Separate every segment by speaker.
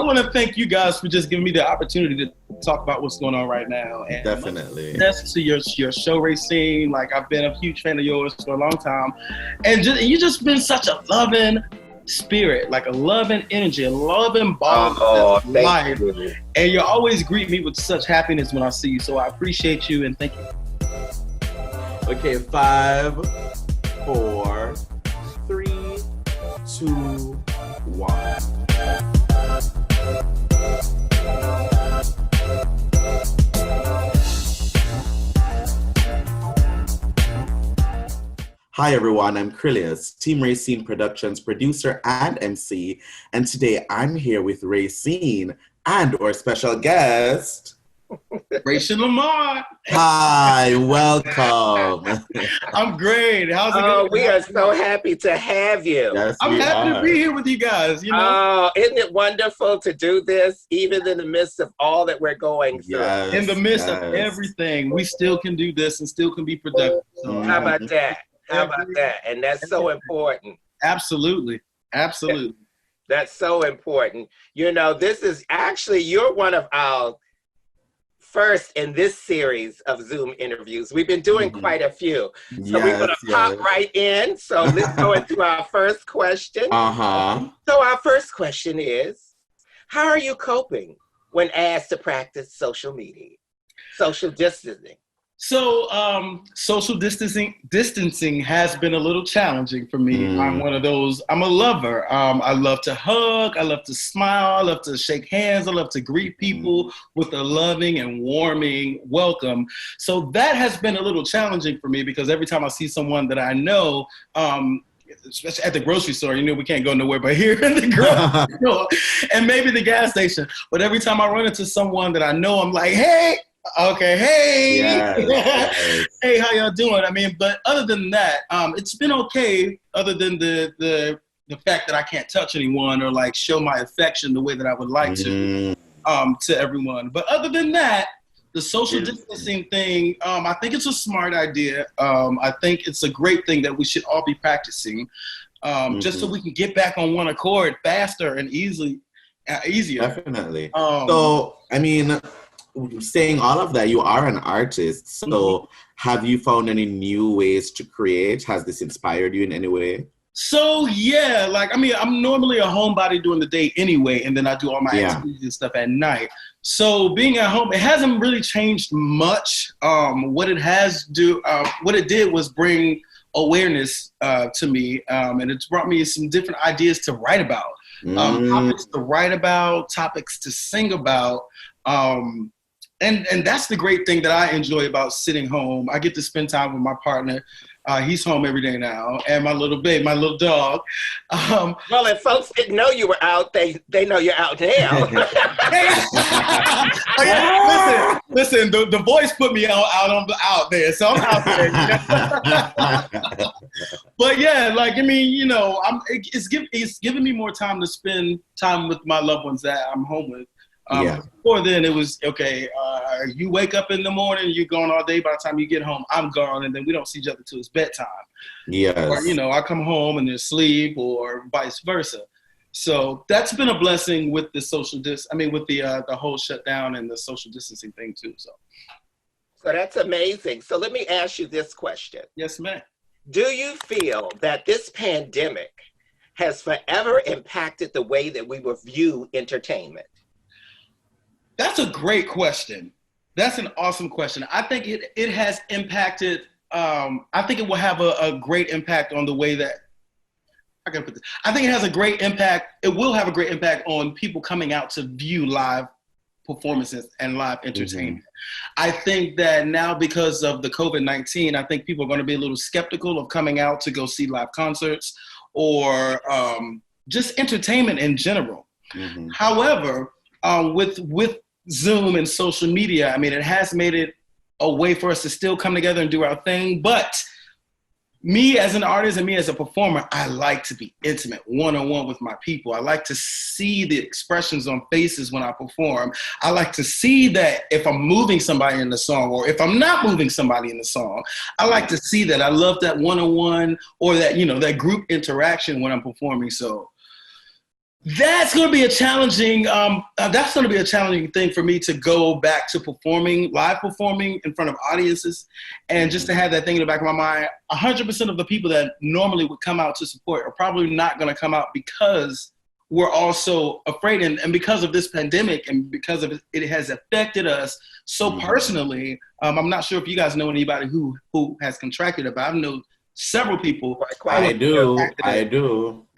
Speaker 1: want to thank you guys for just giving me the opportunity to talk about what's going on right now. And
Speaker 2: definitely.
Speaker 1: That's to your show, Rayceen. Like, I've been a huge fan of yours for a long time. And you just been such a loving spirit, like a loving energy, a loving bond of life. You. And you always greet me with such happiness when I see you. So I appreciate you and thank you.
Speaker 2: Okay, 5, 4, 3, 2, 1. Hi everyone, I'm Krylios, Team Rayceen Productions producer and MC, and today I'm here with Rayceen and our special guest,
Speaker 1: Rayshun LaMarr.
Speaker 2: Hi, welcome.
Speaker 1: I'm great. How's it going?
Speaker 3: We are so happy to have you.
Speaker 2: Yes,
Speaker 1: I'm happy to be here with you guys. You know,
Speaker 3: isn't it wonderful to do this, even in the midst of all that we're going through?
Speaker 2: Yes,
Speaker 1: in the midst of everything, we still can do this and still can be productive. So,
Speaker 3: How about that? How about that? And that's so important.
Speaker 1: Absolutely. Absolutely.
Speaker 3: That's so important. You know, this is actually, you're one of our first in this series of Zoom interviews. We've been doing quite a few. So we're going to pop right in. So let's go into our first question. So our first question is, how are you coping when asked to practice social distancing?
Speaker 1: So social distancing has been a little challenging for me. I'm one of those, I'm a lover. I love to hug, I love to smile, I love to shake hands, I love to greet people with a loving and warming welcome. So that has been a little challenging for me because every time I see someone that I know, especially at the grocery store, you know, we can't go nowhere but here in the grocery store and maybe the gas station. But every time I run into someone that I know, I'm like, hey, okay, hey, yes. Hey, how y'all doing? I mean, but other than that, it's been okay. Other than the fact that I can't touch anyone or like show my affection the way that I would like to everyone. But other than that, the social distancing thing, I think it's a smart idea. I think it's a great thing that we should all be practicing, just so we can get back on one accord faster and easier.
Speaker 2: Definitely. So, I mean, saying all of that, you are an artist. So have you found any new ways to create? Has this inspired you in any way?
Speaker 1: So, yeah, like, I mean, I'm normally a homebody during the day anyway, and then I do all my activities and stuff at night. So being at home, it hasn't really changed much. What it did was bring awareness to me, and it's brought me some different ideas to write about, topics to write about, topics to sing about. And that's the great thing that I enjoy about sitting home. I get to spend time with my partner. He's home every day now. And my little baby, my little dog.
Speaker 3: Well, if folks didn't know you were out, they know you're out now.
Speaker 1: Listen, the voice put me out there. So I'm out there. But yeah, like, I mean, you know, it's giving me more time to spend time with my loved ones that I'm home with. Before then, it was, okay, you wake up in the morning, you're gone all day. By the time you get home, I'm gone, and then we don't see each other till it's bedtime.
Speaker 2: Yes.
Speaker 1: Or, you know, I come home and there's sleep or vice versa. So that's been a blessing with the with the whole shutdown and the social distancing thing too. So
Speaker 3: that's amazing. So let me ask you this question.
Speaker 1: Yes, ma'am.
Speaker 3: Do you feel that this pandemic has forever impacted the way that we will view entertainment?
Speaker 1: That's a great question. That's an awesome question. I think it has impacted, I think it will have a great impact on the way that, I think it has a great impact. It will have a great impact on people coming out to view live performances and live entertainment. I think that now because of the COVID-19, I think people are going to be a little skeptical of coming out to go see live concerts or just entertainment in general. However, with Zoom and social media, I mean, it has made it a way for us to still come together and do our thing. But me as an artist and me as a performer, I like to be intimate, one-on-one with my people. I like to see the expressions on faces when I perform. I like to see that if I'm moving somebody in the song or if I'm not moving somebody in the song, I like to see that. I love that one-on-one or that, you know, that group interaction when I'm performing. So That's going to be a challenging. That's going to be a challenging thing for me to go back to live performing in front of audiences, and just to have that thing in the back of my mind. 100% of the people that normally would come out to support are probably not going to come out because we're all so afraid, and because of this pandemic, and because of it has affected us so personally. I'm not sure if you guys know anybody who has contracted it, but I know several people.
Speaker 2: I do.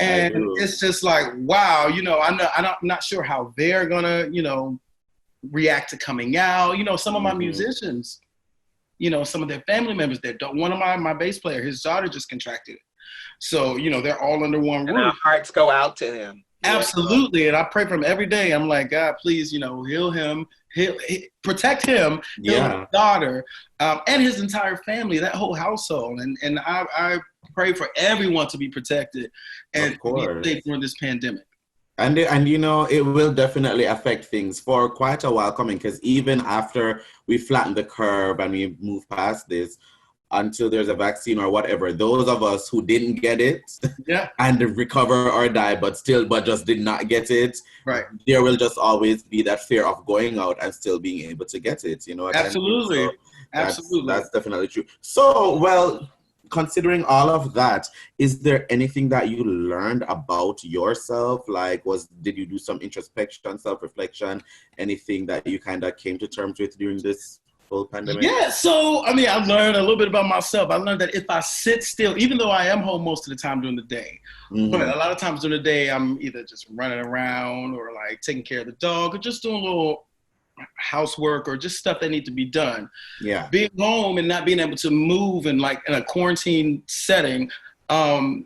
Speaker 1: And it's just like, wow, I'm not sure how they're gonna, react to coming out. Some of my musicians, some of their family members, one of my bass player, his daughter just contracted it. So, they're all under one roof.
Speaker 3: And our hearts go out to him.
Speaker 1: Absolutely. And I pray for him every day. I'm like, God, please, heal him, protect him, heal his daughter, and his entire family, that whole household. And I pray for everyone to be protected and be safe during this pandemic.
Speaker 2: And it will definitely affect things for quite a while coming, because even after we flatten the curve and we move past this, until there's a vaccine or whatever, those of us who didn't get it and recover or die, but just did not get it,
Speaker 1: right?
Speaker 2: There will just always be that fear of going out and still being able to get it.
Speaker 1: Absolutely.
Speaker 2: So absolutely. That's definitely true. So, well, considering all of that, is there anything that you learned about yourself? Like, did you do some introspection, self-reflection, anything that you kind of came to terms with during this full pandemic?
Speaker 1: Yeah, so I learned a little bit about myself. I learned that if I sit still, even though I am home most of the time during the day, but a lot of times during the day, I'm either just running around or like taking care of the dog or just doing a little housework or just stuff that need to be done.
Speaker 2: Yeah.
Speaker 1: Being home and not being able to move in a quarantine setting, I've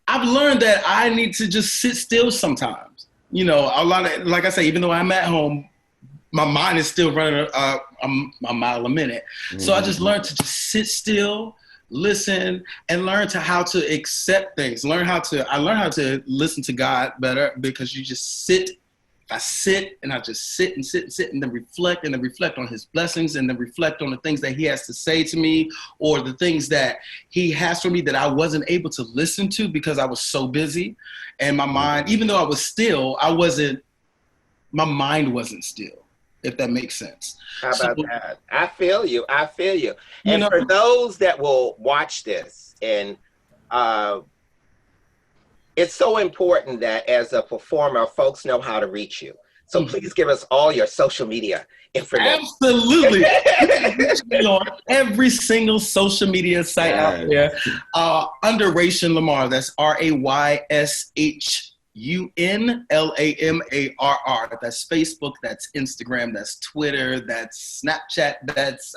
Speaker 1: learned that I need to just sit still sometimes. Like I say, even though I'm at home, my mind is still running a mile a minute. So I just learned to just sit still, listen, and learn how to accept things. I learned how to listen to God better, because you just sit. I sit and I just sit and sit and sit and then reflect on his blessings, and then reflect on the things that he has to say to me, or the things that he has for me that I wasn't able to listen to because I was so busy. And my mind, even though I was still, my mind wasn't still. If that makes sense.
Speaker 3: How about that? I feel you. And for those that will watch this, and it's so important that as a performer, folks know how to reach you. So please give us all your social media information.
Speaker 1: Absolutely. On every single social media site out there, under Rayshun LaMarr. That's RayshunLaMarr. That's Facebook, that's Instagram, that's Twitter, that's Snapchat, that's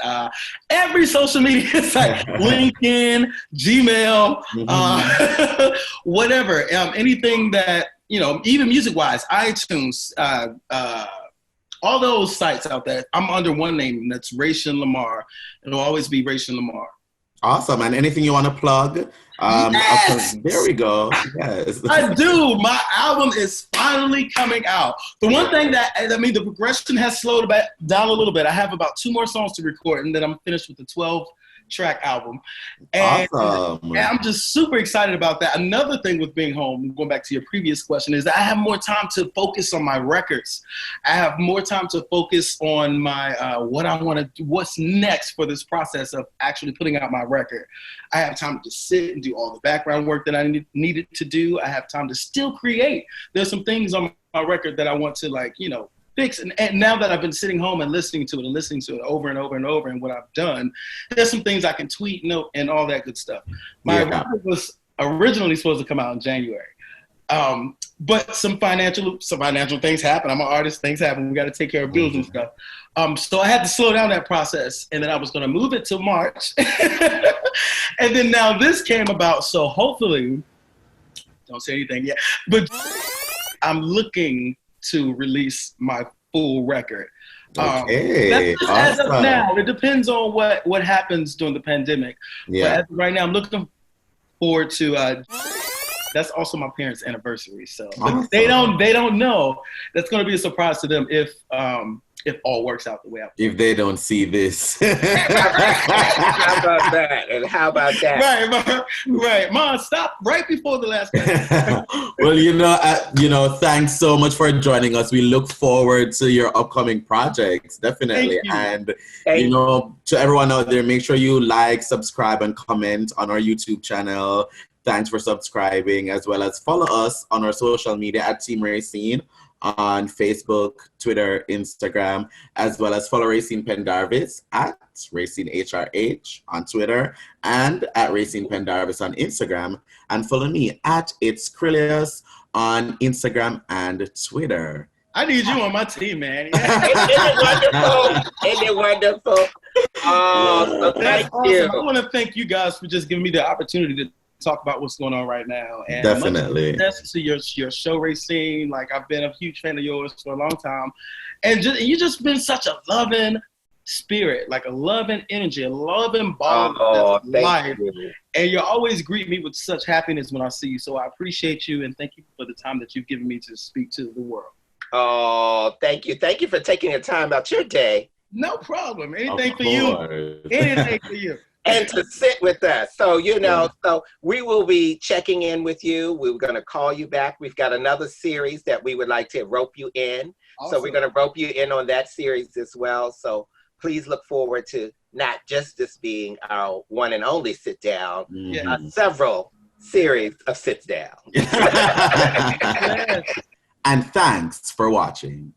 Speaker 1: every social media site, LinkedIn, Gmail, whatever. Anything that, even music-wise, iTunes, all those sites out there, I'm under one name, that's Rayshun LaMarr. It'll always be Rayshun LaMarr.
Speaker 2: Awesome. And anything you want to plug?
Speaker 1: Yes.
Speaker 2: There we go. Yes.
Speaker 1: I do. My album is finally coming out. The one thing the progression has slowed down a little bit. I have about 2 more songs to record, and then I'm finished with the 12-track album. And,
Speaker 2: awesome.
Speaker 1: And I'm just super excited about that. Another thing with being home, going back to your previous question, is that I have more time to focus on my records. I have more time to focus on my what I want to do, what's next for this process of actually putting out my record. I have time to just sit and do all the background work that I needed to do. I have time to still create. There's some things on my record that I want to fix. And now that I've been sitting home and listening to it over and over and over, and what I've done, there's some things I can tweet, note, and all that good stuff. My record was originally supposed to come out in January. But some financial things happen. I'm an artist, things happen. We got to take care of bills and stuff. So I had to slow down that process, and then I was going to move it to March. And then now this came about. So hopefully, don't say anything yet, but I'm looking to release my full record.
Speaker 2: Okay.
Speaker 1: That's as of now. It depends on what happens during the pandemic.
Speaker 2: Yeah.
Speaker 1: But as of right now, I'm looking forward to. That's also my parents' anniversary, so awesome. They don't know. That's going to be a surprise to them if it all works out the way I want.
Speaker 2: If they don't see this.
Speaker 3: How about that? And how about that?
Speaker 1: Right. Mom, stop right before the last question.
Speaker 2: Well, thanks so much for joining us. We look forward to your upcoming projects, definitely. And, to everyone out there, make sure you like, subscribe, and comment on our YouTube channel. Thanks for subscribing, as well as follow us on our social media at Team Rayceen on Facebook, Twitter, Instagram, as well as follow Rayceen Pendarvis at Rayceen HRH on Twitter and at Rayceen Pendarvis on Instagram, and follow me at It's Krylios on Instagram and Twitter.
Speaker 1: I need you on my team, man.
Speaker 3: Isn't it wonderful? Isn't it wonderful? Oh, so thank you.
Speaker 1: I want to thank you guys for just giving me the opportunity to talk about what's going on right now. And
Speaker 2: definitely.
Speaker 1: That's to your show, Rayceen. Like, I've been a huge fan of yours for a long time. And you just been such a loving spirit, like a loving energy, a loving bond of life.
Speaker 3: You.
Speaker 1: And you always greet me with such happiness when I see you. So I appreciate you, and thank you for the time that you've given me to speak to the world.
Speaker 3: Oh, thank you. Thank you for taking the time out your day.
Speaker 1: No problem. Anything for you. Anything for you.
Speaker 3: And to sit with us. So, so we will be checking in with you. We're going to call you back. We've got another series that we would like to rope you in. Awesome. So we're going to rope you in on that series as well. So please look forward to not just this being our one and only sit down, several series of sits down.
Speaker 2: And thanks for watching.